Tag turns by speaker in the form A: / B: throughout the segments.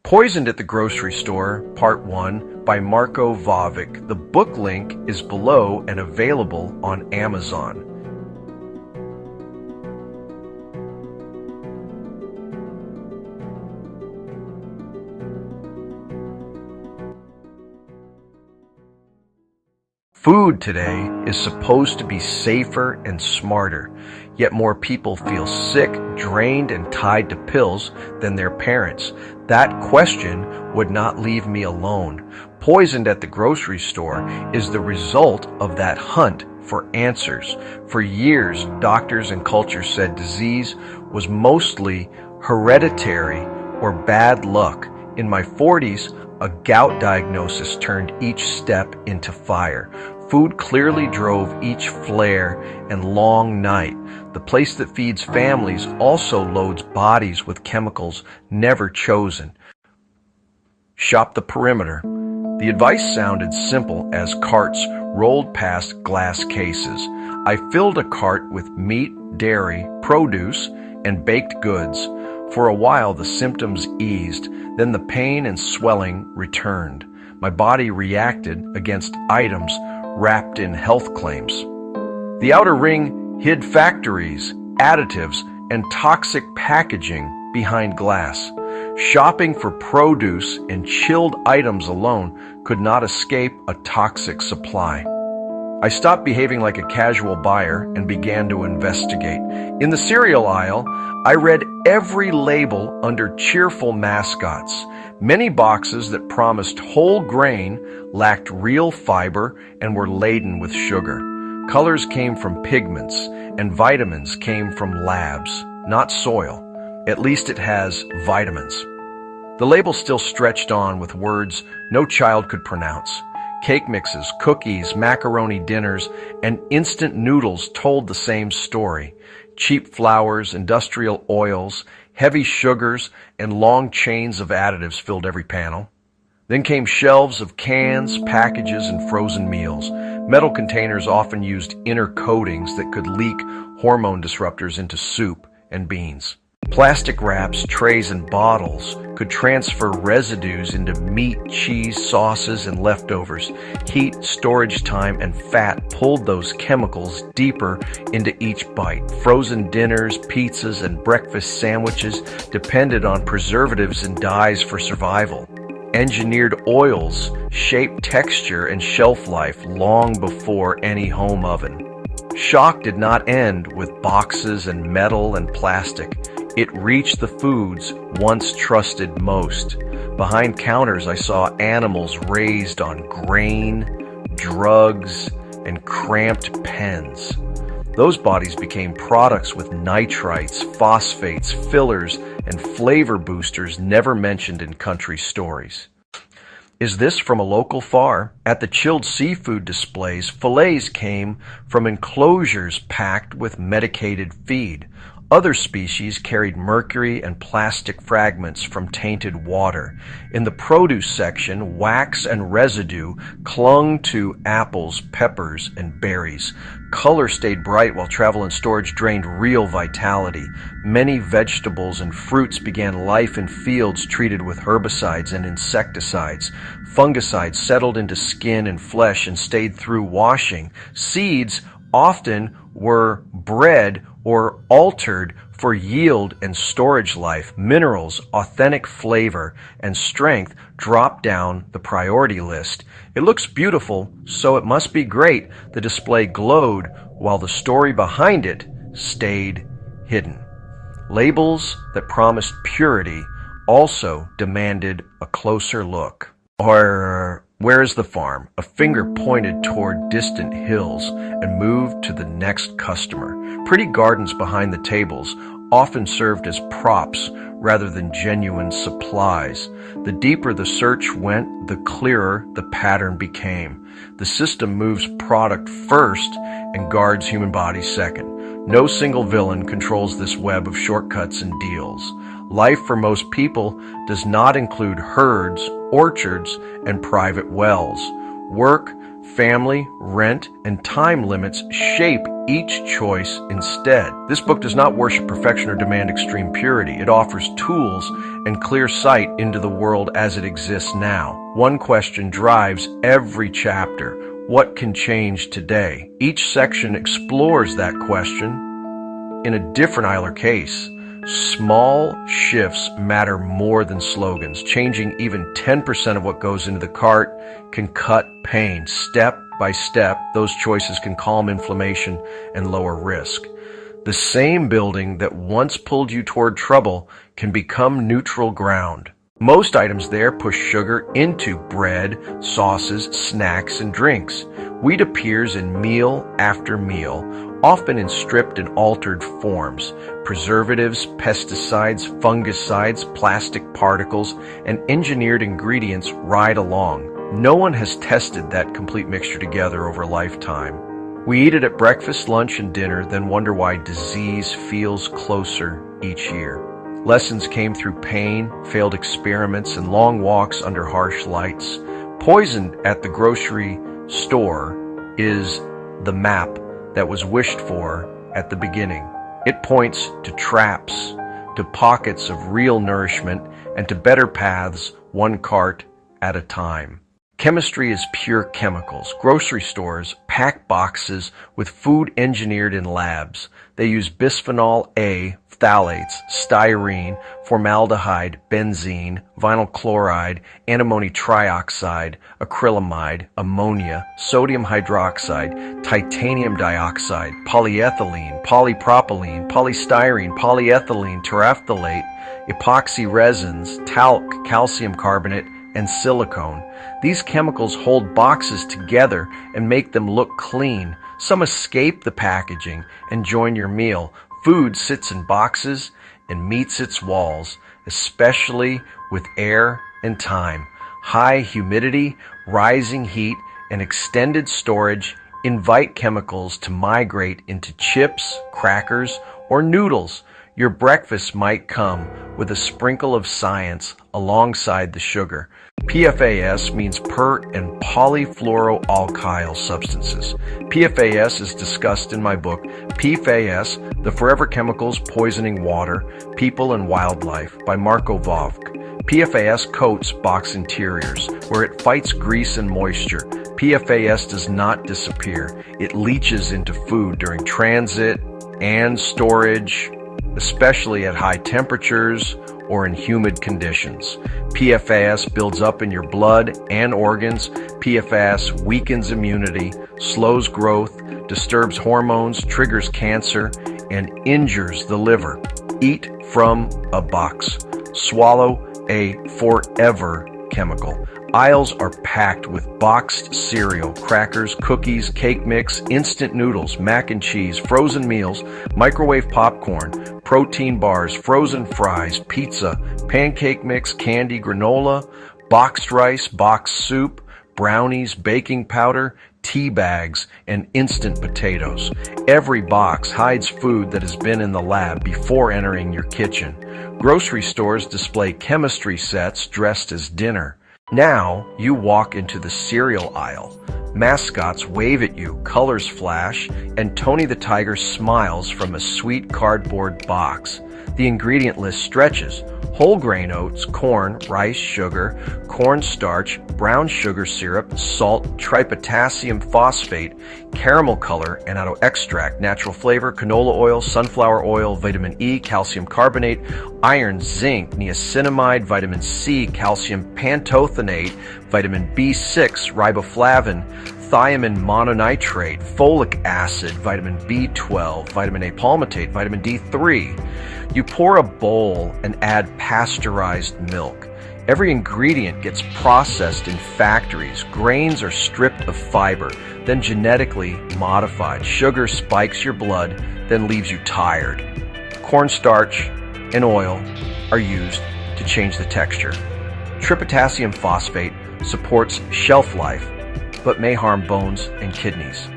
A: Poisoned at the Grocery Store, Part 1 by Marko Vovk. The book link is below and available on Amazon. Food today is supposed to be safer and smarter, yet more people feel sick, drained, and tied to pills than their parents. That question would not leave me alone. Poisoned at the Grocery Store is the result of that hunt for answers. For years, doctors and culture said disease was mostly hereditary or bad luck. In my 40s, a gout diagnosis turned each step into fire. Food clearly drove each flare and long night. The place that feeds families also loads bodies with chemicals never chosen. Shop the perimeter. The advice sounded simple as carts rolled past glass cases. I filled a cart with meat, dairy, produce, and baked goods. For a while, the symptoms eased. Then the pain and swelling returned. My body reacted against items wrapped in health claims. The outer ring hid factories, additives, and toxic packaging behind glass. Shopping for produce and chilled items alone could not escape a toxic supply. I stopped behaving like a casual buyer and began to investigate. In the cereal aisle, I read every label under cheerful mascots. Many boxes that promised whole grain lacked real fiber and were laden with sugar. Colors came from pigments, and vitamins came from labs, not soil. At least it has vitamins. The label still stretched on with words no child could pronounce. Cake mixes, cookies, macaroni dinners, and instant noodles told the same story. Cheap flours, industrial oils, heavy sugars, and long chains of additives filled every panel. Then came shelves of cans, packages, and frozen meals. Metal containers often used inner coatings that could leak hormone disruptors into soup and beans. Plastic wraps, trays, and bottles could transfer residues into meat, cheese, sauces, and leftovers. Heat, storage time, and fat pulled those chemicals deeper into each bite. Frozen dinners, pizzas, and breakfast sandwiches depended on preservatives and dyes for survival. Engineered oils shaped texture and shelf life long before any home oven. Shock did not end with boxes and metal and plastic. It reached the foods once trusted most. Behind counters, I saw animals raised on grain, drugs, and cramped pens. Those bodies became products with nitrites, phosphates, fillers, and flavor boosters never mentioned in country stories. Is this from a local farm? At the chilled seafood displays, fillets came from enclosures packed with medicated feed. Other species carried mercury and plastic fragments from tainted water. In the produce section, wax and residue clung to apples, peppers, and berries. Color stayed bright while travel and storage drained real vitality. Many vegetables and fruits began life in fields treated with herbicides and insecticides. Fungicides settled into skin and flesh and stayed through washing. Seeds often were bred or altered for yield and storage life. Minerals, authentic flavor, and strength dropped down the priority list. It looks beautiful, so it must be great. The display glowed while the story behind it stayed hidden. Labels that promised purity also demanded a closer look. Or where is the farm? A finger pointed toward distant hills and moved to the next customer. Pretty gardens behind the tables often served as props rather than genuine supplies. The deeper the search went, the clearer the pattern became. The system moves product first and guards human bodies second. No single villain controls this web of shortcuts and deals. Life for most people does not include herds, orchards, and private wells. Work, Family, rent, and time limits shape each choice instead. This book does not worship perfection or demand extreme purity. It offers tools and clear sight into the world as it exists now. One question drives every chapter: what can change today? Each section explores that question in a different eye or case. Small shifts matter more than slogans. Changing even 10% of what goes into the cart can cut pain. Step by step, those choices can calm inflammation and lower risk. The same building that once pulled you toward trouble can become neutral ground. Most items there push sugar into bread, sauces, snacks, and drinks. Wheat appears in meal after meal, often in stripped and altered forms. Preservatives, pesticides, fungicides, plastic particles, and engineered ingredients ride along. No one has tested that complete mixture together over a lifetime. We eat it at breakfast, lunch, and dinner, then wonder why disease feels closer each year. Lessons came through pain, failed experiments, and long walks under harsh lights. Poison at the grocery store is the map that was wished for at the beginning. It points to traps, to pockets of real nourishment, and to better paths, one cart at a time. Chemistry is pure chemicals. Grocery stores pack boxes with food engineered in labs. They use bisphenol A, phthalates, styrene, formaldehyde, benzene, vinyl chloride, antimony trioxide, acrylamide, ammonia, sodium hydroxide, titanium dioxide, polyethylene, polypropylene, polystyrene, polyethylene, terephthalate, epoxy resins, talc, calcium carbonate, and silicone. These chemicals hold boxes together and make them look clean. Some escape the packaging and join your meal. Food sits in boxes and meets its walls, especially with air and time. High humidity, rising heat, and extended storage invite chemicals to migrate into chips, crackers, or noodles. Your breakfast might come with a sprinkle of science alongside the sugar. PFAS means per and polyfluoroalkyl substances. PFAS is discussed in my book, PFAS, The Forever Chemicals Poisoning Water, People and Wildlife, by Marko Vovk. PFAS coats box interiors, where it fights grease and moisture. PFAS does not disappear. It leaches into food during transit and storage, especially at high temperatures or in humid conditions. PFAS builds up in your blood and organs. PFAS weakens immunity, slows growth, disturbs hormones, triggers cancer, and injures the liver. Eat from a box. Swallow a forever chemical. Aisles are packed with boxed cereal, crackers, cookies, cake mix, instant noodles, mac and cheese, frozen meals, microwave popcorn, protein bars, frozen fries, pizza, pancake mix, candy, granola, boxed rice, boxed soup, brownies, baking powder, tea bags, and instant potatoes. Every box hides food that has been in the lab before entering your kitchen. Grocery stores display chemistry sets dressed as dinner. Now you walk into the cereal aisle. Mascots wave at you, colors flash, and Tony the Tiger smiles from a sweet cardboard box. The ingredient list stretches. Whole grain oats, corn, rice, sugar, cornstarch, brown sugar syrup, salt, tripotassium phosphate, caramel color, annatto extract, natural flavor, canola oil, sunflower oil, vitamin E, calcium carbonate, iron, zinc, niacinamide, vitamin C, calcium pantothenate, vitamin B6, riboflavin, thiamine mononitrate, folic acid, vitamin B12, vitamin A palmitate, vitamin D3. You pour a bowl and add pasteurized milk. Every ingredient gets processed in factories. Grains are stripped of fiber, then genetically modified. Sugar spikes your blood, then leaves you tired. Cornstarch and oil are used to change the texture. Tripotassium phosphate supports shelf life, but may harm bones and kidneys.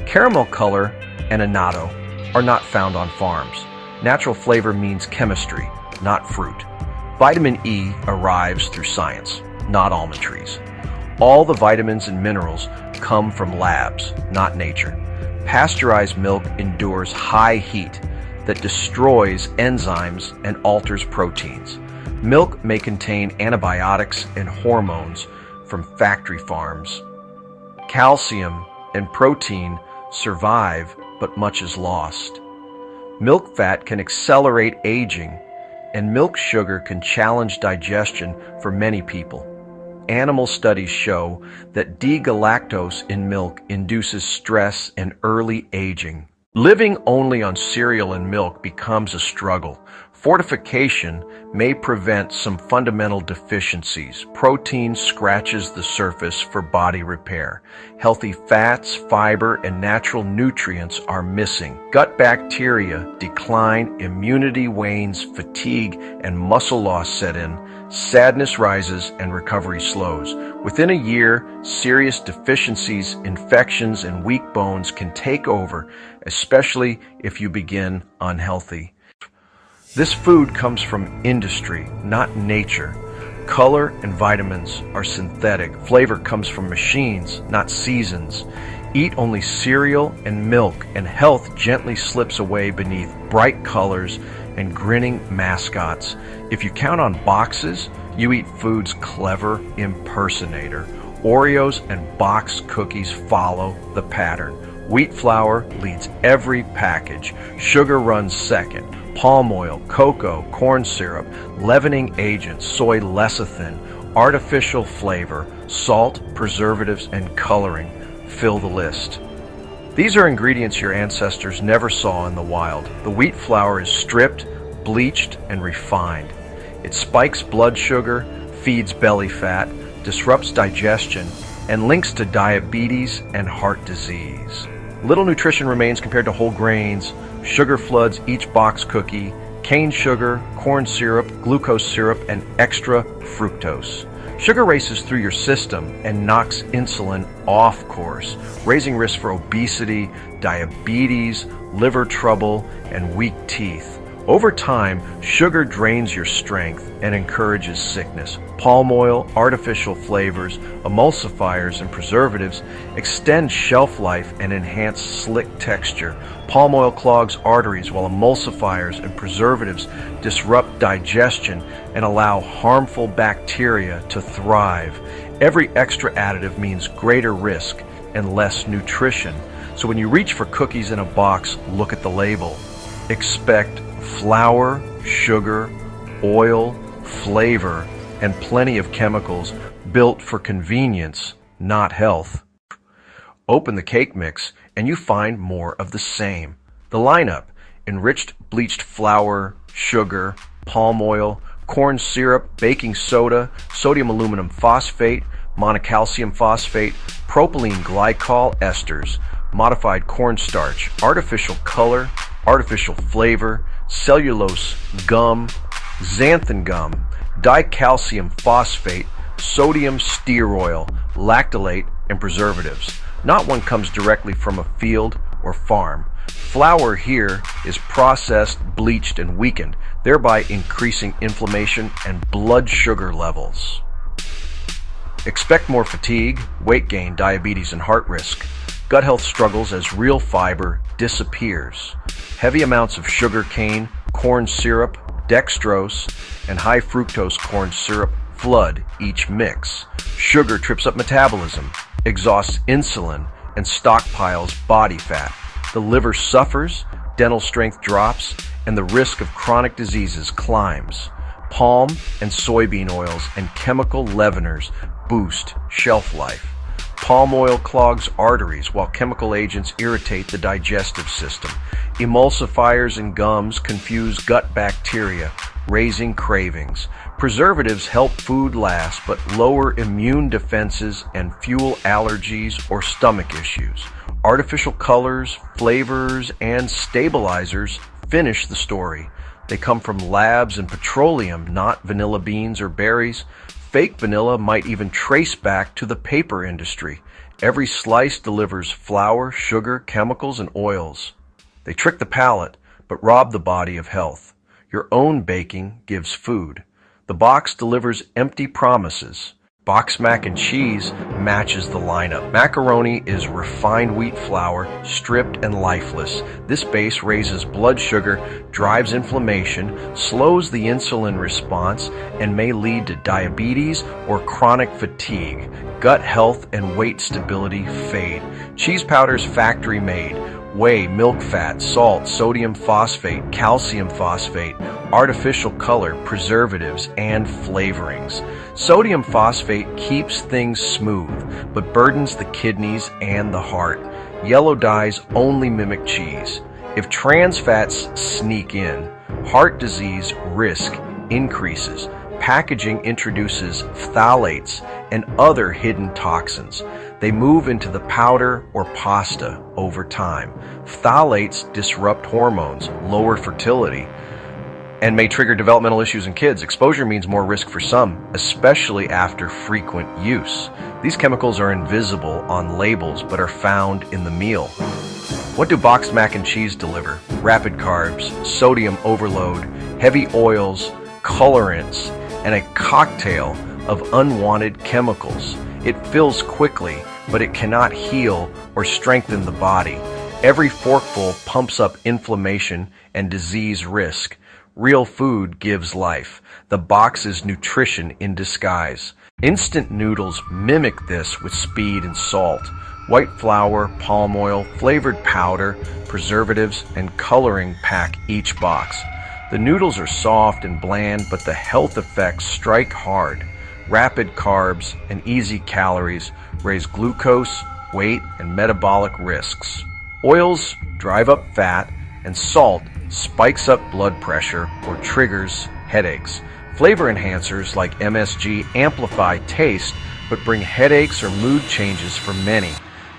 A: Caramel color and annatto are not found on farms. Natural flavor means chemistry, not fruit. Vitamin E arrives through science, not almond trees. All the vitamins and minerals come from labs, not nature. Pasteurized milk endures high heat that destroys enzymes and alters proteins. Milk may contain antibiotics and hormones from factory farms. Calcium and protein survive, but much is lost. Milk fat can accelerate aging, and milk sugar can challenge digestion for many people. Animal studies show that D-galactose in milk induces stress and early aging. Living only on cereal and milk becomes a struggle. Fortification may prevent some fundamental deficiencies. Protein scratches the surface for body repair. Healthy fats, fiber, and natural nutrients are missing. Gut bacteria decline, immunity wanes, fatigue and muscle loss set in, sadness rises, and recovery slows. Within a year, serious deficiencies, infections, and weak bones can take over, especially if you begin unhealthy. This food comes from industry, not nature. Color and vitamins are synthetic. Flavor comes from machines, not seasons. Eat only cereal and milk, and health gently slips away beneath bright colors and grinning mascots. If you count on boxes, you eat food's clever impersonator. Oreos and box cookies follow the pattern. Wheat flour leads every package. Sugar runs second. Palm oil, cocoa, corn syrup, leavening agents, soy lecithin, artificial flavor, salt, preservatives, and coloring fill the list. These are ingredients your ancestors never saw in the wild. The wheat flour is stripped, bleached, and refined. It spikes blood sugar, feeds belly fat, disrupts digestion, and links to diabetes and heart disease. Little nutrition remains compared to whole grains. Sugar floods each box cookie, cane sugar, corn syrup, glucose syrup, and extra fructose. Sugar races through your system and knocks insulin off course, raising risk for obesity, diabetes, liver trouble, and weak teeth. Over time, sugar drains your strength and encourages sickness. Palm oil, artificial flavors, emulsifiers, and preservatives extend shelf life and enhance slick texture. Palm oil clogs arteries, while emulsifiers and preservatives disrupt digestion and allow harmful bacteria to thrive. Every extra additive means greater risk and less nutrition. So when you reach for cookies in a box, look at the label. Expect flour, sugar, oil, flavor, and plenty of chemicals built for convenience, not health. Open the cake mix and you find more of the same. The lineup: enriched bleached flour, sugar, palm oil, corn syrup, baking soda, sodium aluminum phosphate, monocalcium phosphate, propylene glycol esters, modified cornstarch, artificial color, artificial flavor, cellulose gum, xanthan gum, dicalcium phosphate, sodium stear oil, lactylate, and preservatives. Not one comes directly from a field or farm. Flour here is processed, bleached, and weakened, thereby increasing inflammation and blood sugar levels. Expect more fatigue, weight gain, diabetes, and heart risk. Gut health struggles as real fiber disappears. Heavy amounts of sugar cane, corn syrup, dextrose, and high fructose corn syrup flood each mix. Sugar trips up metabolism, exhausts insulin, and stockpiles body fat. The liver suffers, dental strength drops, and the risk of chronic diseases climbs. Palm and soybean oils and chemical leaveners boost shelf life. Palm oil clogs arteries while chemical agents irritate the digestive system. Emulsifiers and gums confuse gut bacteria, raising cravings. Preservatives help food last but lower immune defenses and fuel allergies or stomach issues. Artificial colors, flavors, and stabilizers finish the story. They come from labs and petroleum, not vanilla beans or berries. Fake vanilla might even trace back to the paper industry. Every slice delivers flour, sugar, chemicals, and oils. They trick the palate, but rob the body of health. Your own baking gives food. The box delivers empty promises. Boxed mac and cheese matches the lineup. Macaroni is refined wheat flour, stripped and lifeless. This base raises blood sugar, drives inflammation, slows the insulin response, and may lead to diabetes or chronic fatigue. Gut health and weight stability fade. Cheese powders factory made. Whey, milk fat, salt, sodium phosphate, calcium phosphate, artificial color, preservatives, and flavorings. Sodium phosphate keeps things smooth, but burdens the kidneys and the heart. Yellow dyes only mimic cheese. If trans fats sneak in, heart disease risk increases. Packaging introduces phthalates and other hidden toxins. They move into the powder or pasta over time. Phthalates disrupt hormones, lower fertility, and may trigger developmental issues in kids. Exposure means more risk for some, especially after frequent use. These chemicals are invisible on labels but are found in the meal. What do boxed mac and cheese deliver? Rapid carbs, sodium overload, heavy oils, colorants, and a cocktail of unwanted chemicals. It fills quickly, but it cannot heal or strengthen the body. Every forkful pumps up inflammation and disease risk. Real food gives life. The box is nutrition in disguise. Instant noodles mimic this with speed and salt. White flour, palm oil, flavored powder, preservatives, and coloring pack each box. The noodles are soft and bland, but the health effects strike hard. Rapid carbs and easy calories raise glucose, weight, and metabolic risks. Oils drive up fat, and salt spikes up blood pressure or triggers headaches. Flavor enhancers like MSG amplify taste, but bring headaches or mood changes for many.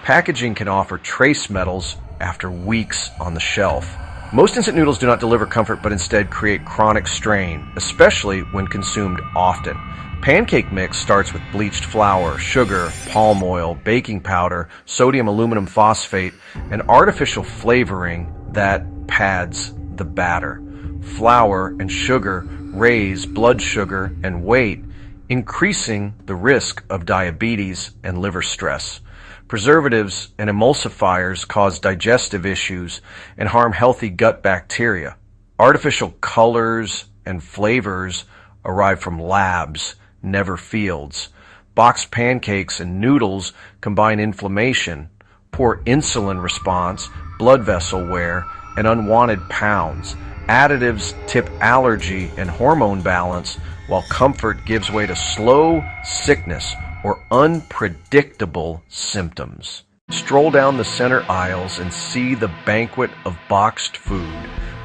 A: Packaging can offer trace metals after weeks on the shelf. Most instant noodles do not deliver comfort, but instead create chronic strain, especially when consumed often. Pancake mix starts with bleached flour, sugar, palm oil, baking powder, sodium aluminum phosphate, and artificial flavoring that pads the batter. Flour and sugar raise blood sugar and weight, increasing the risk of diabetes and liver stress. Preservatives and emulsifiers cause digestive issues and harm healthy gut bacteria. Artificial colors and flavors arrive from labs, never fields. Boxed pancakes and noodles combine inflammation, poor insulin response, blood vessel wear, and unwanted pounds. Additives tip allergy and hormone balance, while comfort gives way to slow sickness or unpredictable symptoms. Stroll down the center aisles and see the banquet of boxed food.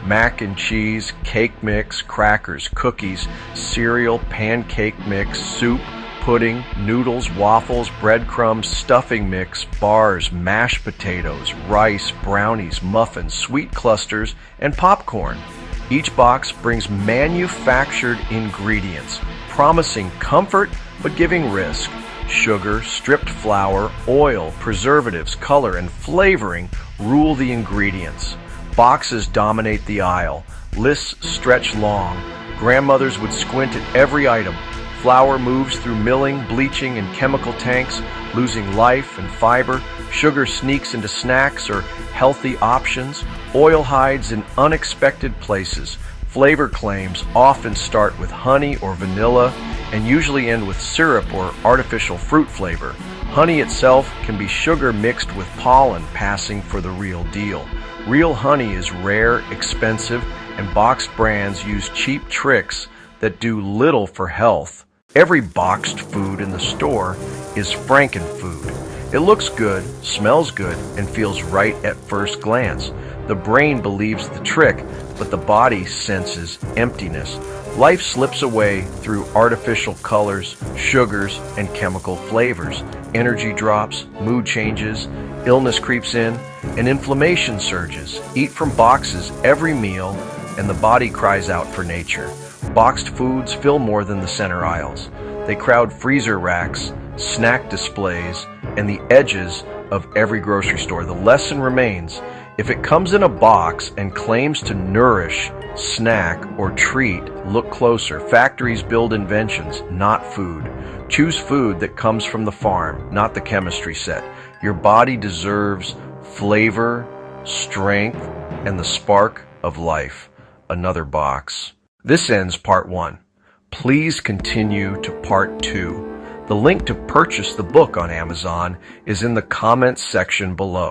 A: Mac and cheese, cake mix, crackers, cookies, cereal, pancake mix, soup, pudding, noodles, waffles, breadcrumbs, stuffing mix, bars, mashed potatoes, rice, brownies, muffins, sweet clusters, and popcorn. Each box brings manufactured ingredients, promising comfort but giving risk. Sugar, stripped flour, oil, preservatives, color, and flavoring rule the ingredients. Boxes dominate the aisle. Lists stretch long. Grandmothers would squint at every item. Flour moves through milling, bleaching, and chemical tanks, losing life and fiber. Sugar sneaks into snacks or healthy options. Oil hides in unexpected places. Flavor claims often start with honey or vanilla and usually end with syrup or artificial fruit flavor. Honey itself can be sugar mixed with pollen, passing for the real deal. Real honey is rare, expensive, and boxed brands use cheap tricks that do little for health. Every boxed food in the store is frankenfood. It looks good, smells good, and feels right at first glance. The brain believes the trick, but the body senses emptiness. Life slips away through artificial colors, sugars, and chemical flavors. Energy drops, mood changes, illness creeps in, and inflammation surges. Eat from boxes every meal, and the body cries out for nature. Boxed foods fill more than the center aisles. They crowd freezer racks, snack displays, and the edges of every grocery store. The lesson remains: if it comes in a box and claims to nourish, snack, or treat, look closer. Factories build inventions, not food. Choose food that comes from the farm, not the chemistry set. Your body deserves flavor, strength, and the spark of life. Another box. This ends part 1. Please continue to part 2. The link to purchase the book on Amazon is in the comments section below.